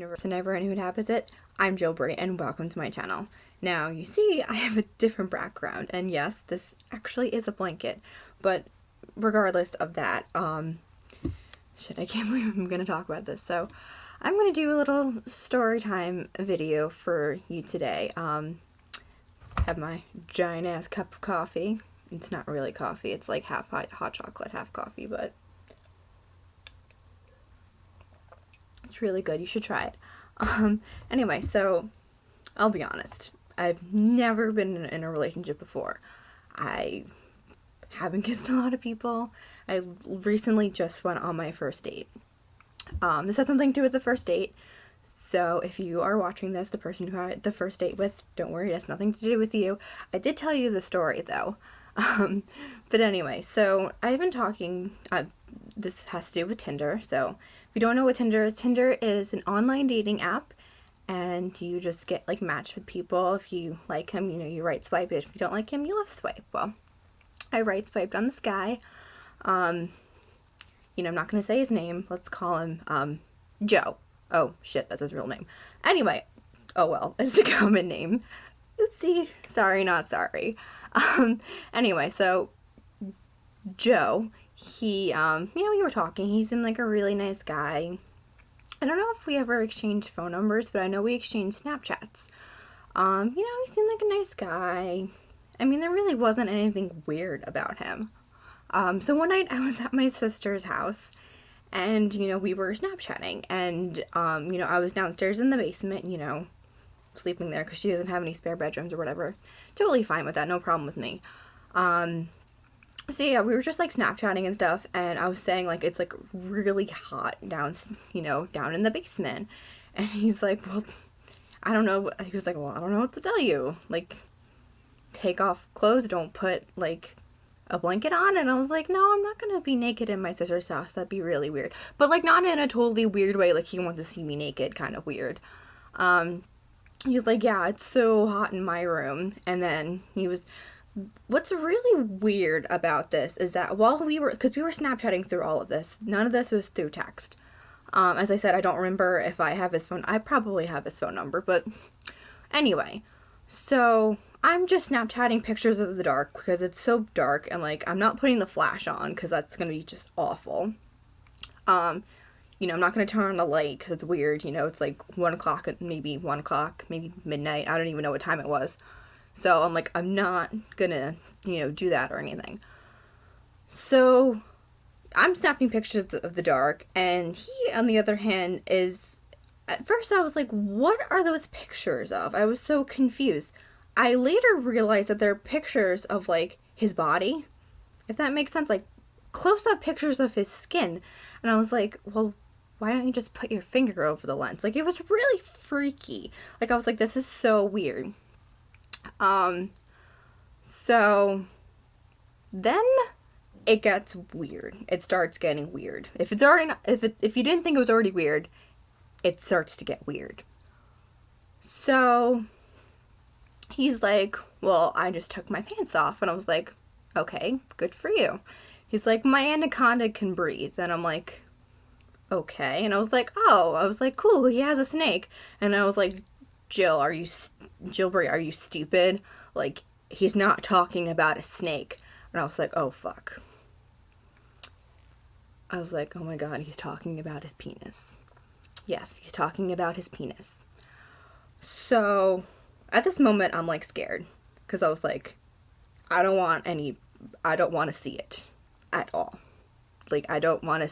universe and everyone who inhabits it. I'm JillBree and welcome to my channel. Now, you see, I have a different background, and yes, this actually is a blanket, but regardless of that, shit, I can't believe I'm gonna talk about this. So, I'm gonna do a little story time video for you today. Have my giant ass cup of coffee. It's not really coffee, it's like half hot chocolate, half coffee, but it's really good. You should try it. Anyway, so I'll be honest. I've never been in a relationship before. I haven't kissed a lot of people. I recently just went on my first date. This has something to do with the first date. So if you are watching this, the person who I had the first date with, don't worry, it has nothing to do with you. I did tell you the story though. But anyway, so I've been talking, this has to do with Tinder. So if you don't know what Tinder is an online dating app, and you just get like matched with people. If you like him, you right swipe it. If you don't like him, you left swipe. Well, I right swiped on this guy. I'm not going to say his name. Let's call him, Joe. Oh shit, that's his real name. Anyway, oh well, it's a common name. Oopsie. Sorry, not sorry. Anyway, so Joe, he, we were talking. He seemed like a really nice guy. I don't know if we ever exchanged phone numbers, but I know we exchanged Snapchats. He seemed like a nice guy. I mean, there really wasn't anything weird about him. So one night I was at my sister's house, and, we were Snapchatting, and, I was downstairs in the basement, sleeping there because she doesn't have any spare bedrooms or whatever. Totally fine with that, no problem with me. So yeah, we were just like Snapchatting and stuff, and I was saying like it's like really hot down in the basement, and he's like, well, I don't know. He was like, well, I don't know what to tell you. Like, take off clothes, don't put like a blanket on. And I was like, no, I'm not gonna be naked in my sister's house. That'd be really weird. But like not in a totally weird way. Like he wanted to see me naked, kind of weird. He was like, yeah, it's so hot in my room. And then what's really weird about this is that because we were Snapchatting through all of this, none of this was through text. As I said, I don't remember if I have his phone. I probably have his phone number, but anyway, so I'm just Snapchatting pictures of the dark because it's so dark, and like I'm not putting the flash on because that's gonna be just awful. I'm not going to turn on the light because it's weird, it's like 1 o'clock, maybe midnight, I don't even know what time it was. So I'm like, I'm not going to, do that or anything. So I'm snapping pictures of the dark, and he, on the other hand, at first I was like, what are those pictures of? I was so confused. I later realized that they're pictures of like his body, if that makes sense, like close-up pictures of his skin. And I was like, well, why don't you just put your finger over the lens? Like, it was really freaky. Like, I was like, this is so weird. So then it gets weird. It starts getting weird. If you didn't think it was already weird, it starts to get weird. So he's like, well, I just took my pants off. And I was like, okay, good for you. He's like, my anaconda can breathe. And I'm like, okay. And I was like, cool, he has a snake. And I was like, JillBree, are you stupid? Like, he's not talking about a snake. And I was like, oh, fuck. I was like, oh my god, he's talking about his penis. Yes, he's talking about his penis. So, at this moment, I'm like scared. Because I was like, I don't want to see it at all. Like, I don't want to,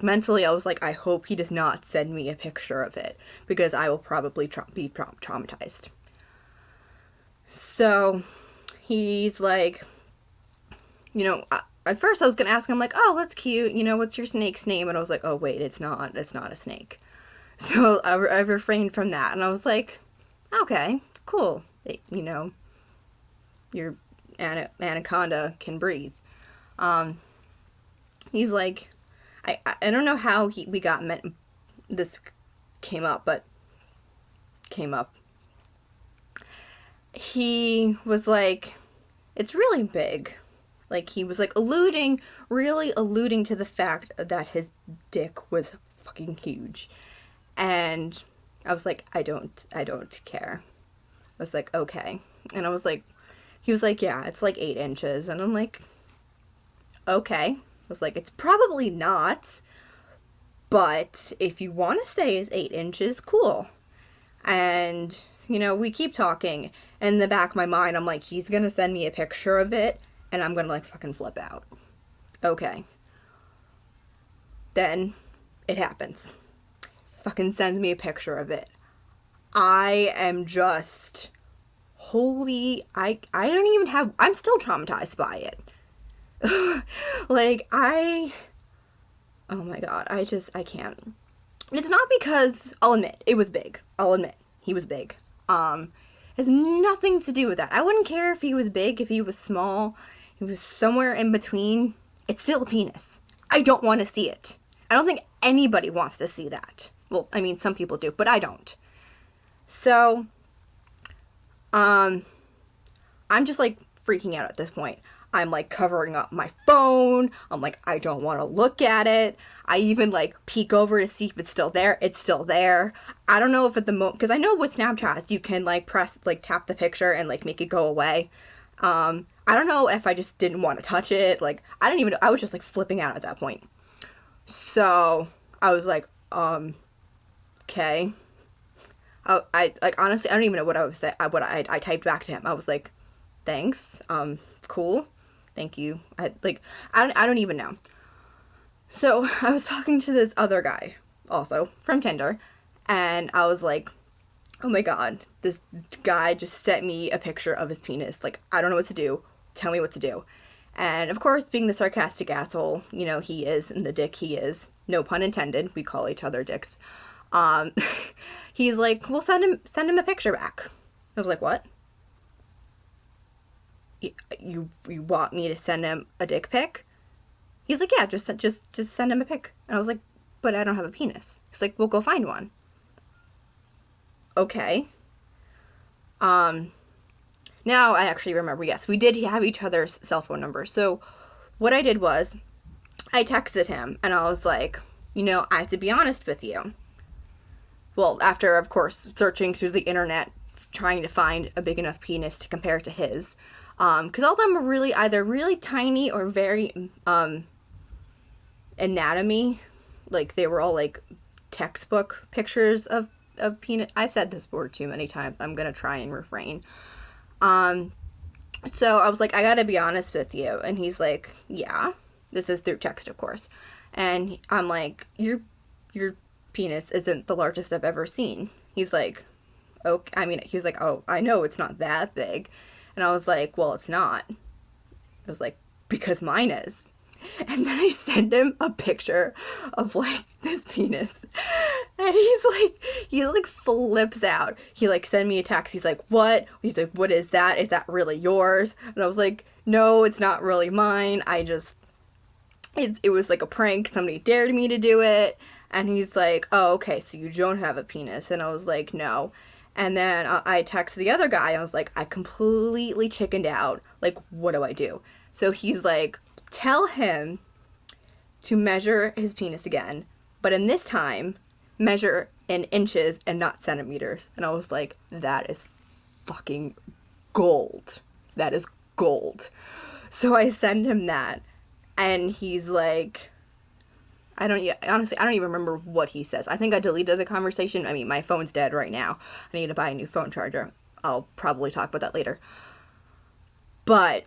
mentally, I was like, I hope he does not send me a picture of it, because I will probably be traumatized. So, he's like, at first I was going to ask him, like, oh, that's cute, what's your snake's name? And I was like, oh, wait, it's not a snake. So, I refrained from that, and I was like, okay, cool, your anaconda can breathe. He's like, I don't know how we got this came up. He was like, it's really big. Like, he was like really alluding to the fact that his dick was fucking huge. And And I was like, I don't care. I was like, okay. And I was like, he was like, yeah, it's like 8 inches. And I'm like, okay. I was like, it's probably not, but if you want to say it's 8 inches, cool. And, you know, we keep talking. And in the back of my mind, I'm like, he's going to send me a picture of it, and I'm going to, like, fucking flip out. Okay. Then it happens. Fucking sends me a picture of it. I am just, I don't even have, I'm still traumatized by it. Like, oh my God, I can't. It's not because, I'll admit, it was big. I'll admit, he was big. It has nothing to do with that. I wouldn't care if he was big, if he was small, if he was somewhere in between. It's still a penis. I don't want to see it. I don't think anybody wants to see that. Well, I mean, some people do, but I don't. So, I'm just, like, freaking out at this point. I'm, like, covering up my phone. I'm like, I don't want to look at it. I even, like, peek over to see if it's still there. It's still there. I don't know if at the moment, because I know with Snapchats, you can, like, tap the picture and, like, make it go away. I don't know if I just didn't want to touch it. Like, I was just, like, flipping out at that point. So, I was like, okay. I like, honestly, I don't even know what I would say, I typed back to him. I was like, thanks, cool, thank you. I don't even know. So, I was talking to this other guy, also, from Tinder, and I was like, oh my God, this guy just sent me a picture of his penis. Like, I don't know what to do. Tell me what to do. And, of course, being the sarcastic asshole, you know, he is, and the dick he is, no pun intended, we call each other dicks, he's like, well, send him a picture back. I was like, what? You want me to send him a dick pic? He's like, yeah, just send him a pic. And I was like, but I don't have a penis. He's like, well, go find one. Okay. Now I actually remember, yes, we did have each other's cell phone numbers. So what I did was I texted him and I was like, you know, I have to be honest with you. Well, after, of course, searching through the internet, trying to find a big enough penis to compare to his. Because all of them were really either really tiny or very anatomy. Like, they were all, like, textbook pictures of penis. I've said this word too many times. I'm going to try and refrain. So I was like, I got to be honest with you. And he's like, yeah. This is through text, of course. And I'm like, your penis isn't the largest I've ever seen. He's like, okay. I mean, he was like, oh, I know it's not that big. And I was like, well, it's not. I was like, because mine is. And then I send him a picture of, like, this penis. And he flips out. He, like, sent me a text. He's like, what? He's like, what is that? Is that really yours? And I was like, no, it's not really mine. It was like a prank. Somebody dared me to do it. And he's like, oh, okay, so you don't have a penis. And I was like, no. And then I texted the other guy. I was like, I completely chickened out. Like, what do I do? So he's like, tell him to measure his penis again. But in this time, measure in inches and not centimeters. And I was like, that is fucking gold. That is gold. So I send him that. And he's like, honestly, I don't even remember what he says. I think I deleted the conversation. I mean, my phone's dead right now. I need to buy a new phone charger. I'll probably talk about that later. But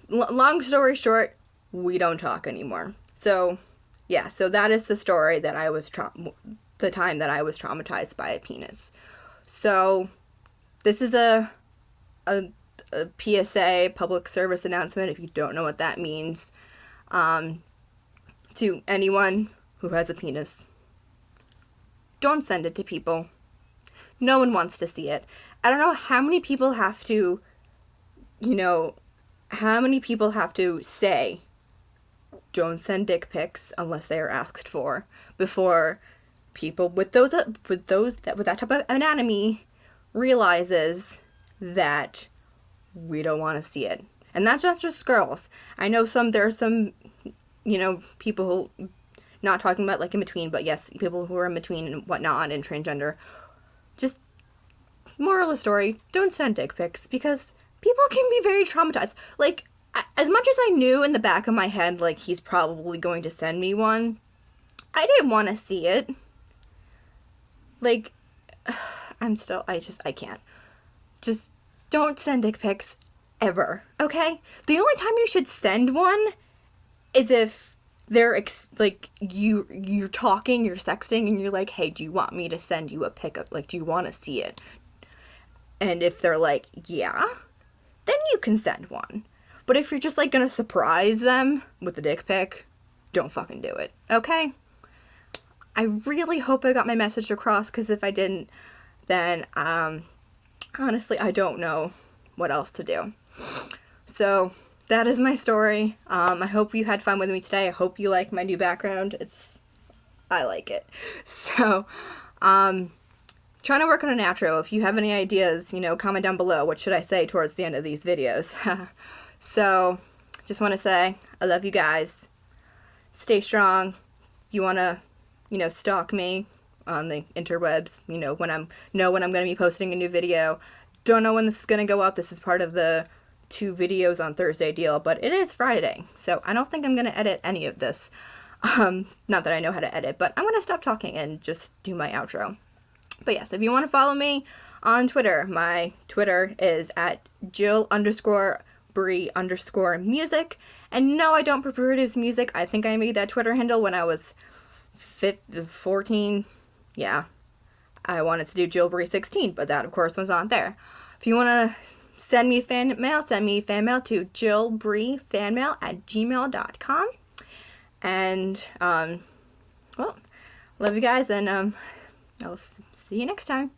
long story short, we don't talk anymore. So, yeah, so that is the story that the time that I was traumatized by a penis. So, this is a PSA, public service announcement, if you don't know what that means. To anyone who has a penis, don't send it to people. No one wants to see it. I don't know how many people have to, say, don't send dick pics unless they are asked for, before people with that type of anatomy realizes that we don't want to see it. And that's not just girls. I know there are some, people who Not talking about like in between, but yes, people who are in between and whatnot and transgender. Just moral of the story, don't send dick pics because people can be very traumatized. Like, as much as I knew in the back of my head, like, he's probably going to send me one, I didn't want to see it. Like, I can't. Just don't send dick pics ever, okay? The only time you should send one is if they're, you're talking, you're sexting, and you're like, hey, do you want me to send you a pic of, like, do you want to see it? And if they're like, yeah, then you can send one. But if you're just, like, gonna surprise them with a dick pic, don't fucking do it, okay? I really hope I got my message across, because if I didn't, then, honestly, I don't know what else to do. So, that is my story. I hope you had fun with me today. I hope you like my new background. I like it. So, trying to work on an outro. If you have any ideas, comment down below. What should I say towards the end of these videos? So, just want to say, I love you guys. Stay strong. You want to, stalk me on the interwebs, when I'm going to be posting a new video. Don't know when this is going to go up. This is part of the 2 videos on Thursday deal, but it is Friday, so I don't think I'm going to edit any of this. Not that I know how to edit, but I'm going to stop talking and just do my outro. But yes, if you want to follow me on Twitter, my Twitter is at JillBree_music. And no, I don't produce music. I think I made that Twitter handle when I was 14. Yeah, I wanted to do JillBree16, but that, of course, was not there. If you want to send me fan mail to JillBreeFanMail@gmail.com. And, well, love you guys, and I'll see you next time.